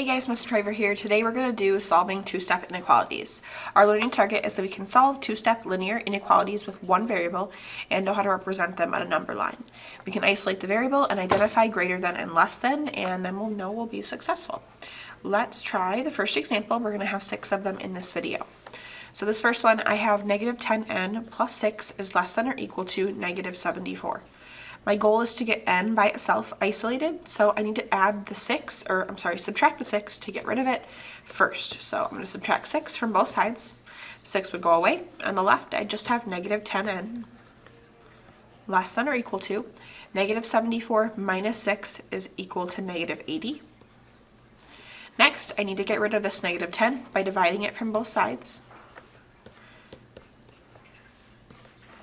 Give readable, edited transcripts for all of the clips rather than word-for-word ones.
guys, Mr. Driver here. Today we're going to do solving two-step inequalities. Our learning target is that we can solve two-step linear inequalities with one variable and know how to represent them on a number line. We can isolate the variable and identify greater than and less than, and then we'll know we'll be successful. Let's try the first example. We're going to have 6 of them in this video. So this first one, I have negative 10n plus 6 is less than or equal to negative 74. My goal is to get n by itself isolated, so I need to add the 6, subtract the 6 to get rid of it first. So I'm going to subtract 6 from both sides. 6 would go away. On the left, I just have negative 10n less than or equal to negative 74 minus 6 is equal to negative 80. Next, I need to get rid of this negative 10 by dividing it from both sides.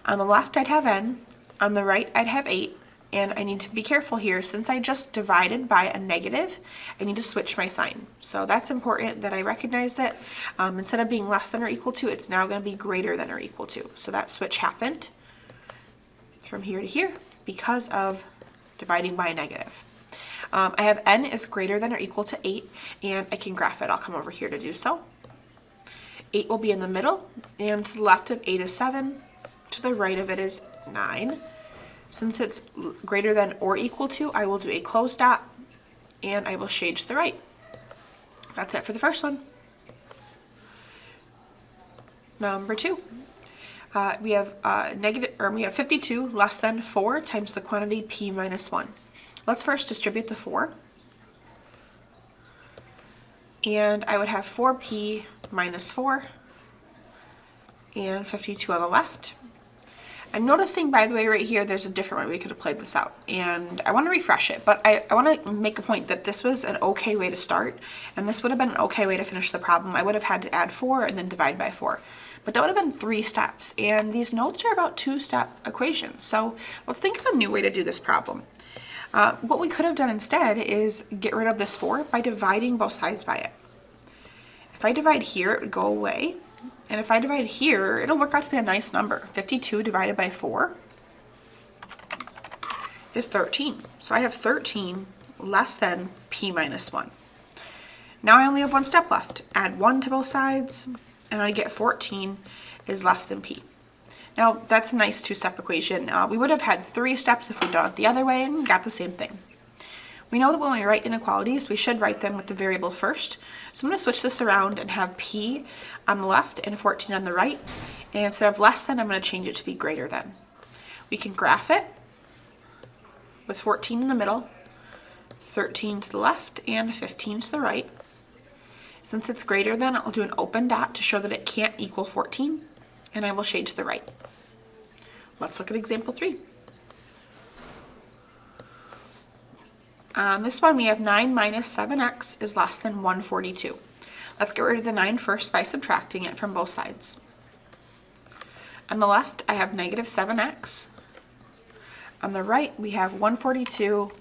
On the left, I'd have n. On the right, I'd have 8, and I need to be careful here. Since I just divided by a negative, I need to switch my sign. So that's important that I recognize that instead of being less than or equal to, it's now going to be greater than or equal to. So that switch happened from here to here because of dividing by a negative. I have n is greater than or equal to 8, and I can graph it. I'll come over here to do so. 8 will be in the middle, and to the left of 8 is 7. To the right of it is 9. Since it's greater than or equal to, I will do a closed dot and I will shade to the right. That's it for the first one. Number 2. We have 52 less than 4 times the quantity p minus 1. Let's first distribute the 4. And I would have 4p minus 4 and 52 on the left. I'm noticing, by the way, right here, there's a different way we could have played this out, and I want to refresh it, but I want to make a point that this was an okay way to start, and this would have been an okay way to finish the problem. I would have had to add 4 and then divide by 4, but that would have been 3 steps, and these notes are about 2-step equations, so let's think of a new way to do this problem. What we could have done instead is get rid of this 4 by dividing both sides by it. If I divide here, it would go away. And if I divide here, it'll work out to be a nice number. 52 divided by 4 is 13. So I have 13 less than p minus 1. Now I only have 1 step left. Add 1 to both sides, and I get 14 is less than p. Now that's a nice 2-step equation. We would have had 3 steps if we'd done it the other way and got the same thing. We know that when we write inequalities, we should write them with the variable first. So I'm going to switch this around and have p on the left and 14 on the right. And instead of less than, I'm going to change it to be greater than. We can graph it with 14 in the middle, 13 to the left, and 15 to the right. Since it's greater than, I'll do an open dot to show that it can't equal 14, and I will shade to the right. Let's look at example 3. This one we have 9 minus 7x is less than 142. Let's get rid of the 9 first by subtracting it from both sides. On the left I have negative 7x. On the right we have 142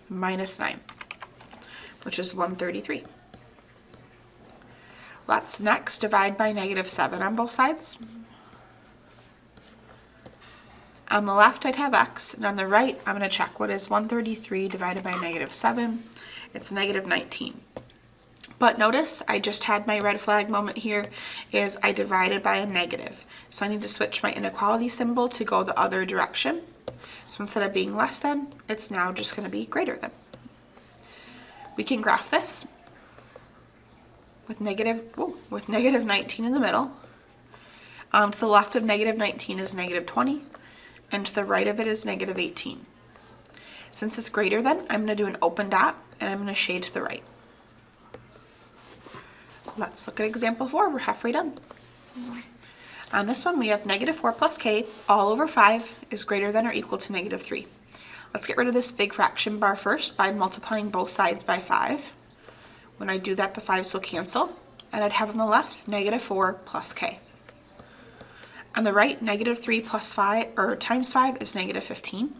minus 9, which is 133. Let's next divide by negative 7 on both sides. On the left, I'd have x, and on the right, I'm going to check what is 133 divided by negative 7. It's negative 19. But notice, I just had my red flag moment here, is I divided by a negative. So I need to switch my inequality symbol to go the other direction. So instead of being less than, it's now just going to be greater than. We can graph this with negative 19 in the middle. To the left of negative 19 is negative 20. And to the right of it is negative 18. Since it's greater than, I'm going to do an open dot, and I'm going to shade to the right. Let's look at example 4. We're halfway done. On this one, we have negative 4 plus k all over 5 is greater than or equal to negative 3. Let's get rid of this big fraction bar first by multiplying both sides by 5. When I do that, the 5s will cancel, and I'd have on the left negative 4 plus k. On the right, negative 3 plus 5, or times 5 is negative 15.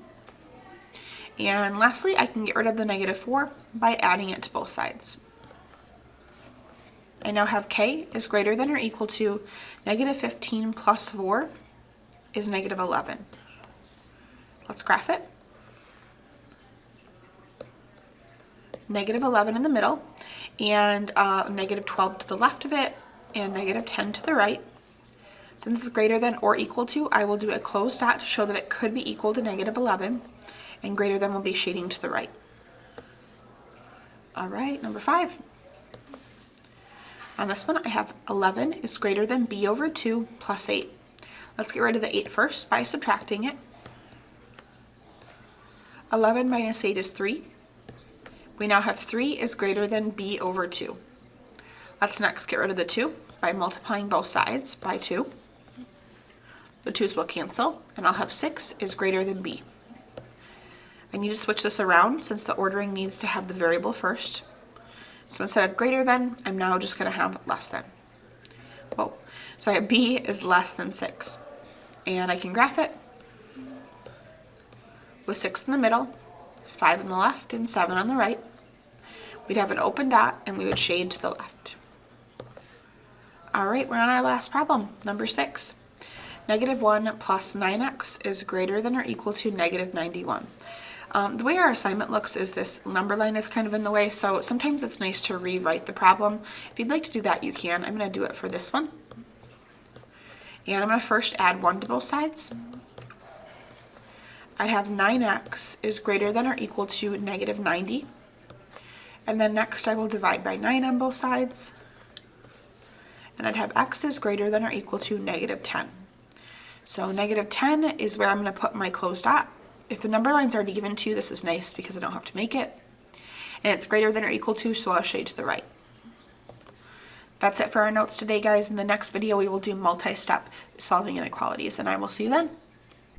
And lastly, I can get rid of the negative 4 by adding it to both sides. I now have k is greater than or equal to negative 15 plus 4 is negative 11. Let's graph it. Negative 11 in the middle. and negative 12 to the left of it, and negative 10 to the right. Since it's greater than or equal to, I will do a closed dot to show that it could be equal to negative 11, and greater than will be shading to the right. All right, number 5. On this one, I have 11 is greater than b over 2 plus 8. Let's get rid of the 8 first by subtracting it. 11 minus 8 is 3. We now have 3 is greater than b over 2. Let's next get rid of the 2 by multiplying both sides by 2. The 2's will cancel, and I'll have 6 is greater than b. I need to switch this around since the ordering needs to have the variable first. So instead of greater than, I'm now just going to have less than. Whoa. So I have b is less than 6. And I can graph it with 6 in the middle, 5 on the left, and 7 on the right. We'd have an open dot, and we would shade to the left. All right, we're on our last problem, number 6. Negative 1 plus 9x is greater than or equal to negative 91. The way our assignment looks is this number line is kind of in the way, so sometimes it's nice to rewrite the problem. If you'd like to do that, you can. I'm going to do it for this one. And I'm going to first add 1 to both sides. I'd have 9x is greater than or equal to negative 90. And then next I will divide by 9 on both sides. And I'd have x is greater than or equal to negative 10. So negative 10 is where I'm going to put my closed dot. If the number line's already given to you, this is nice because I don't have to make it. And it's greater than or equal to, so I'll shade to the right. That's it for our notes today, guys. In the next video, we will do multi-step solving inequalities, and I will see you then.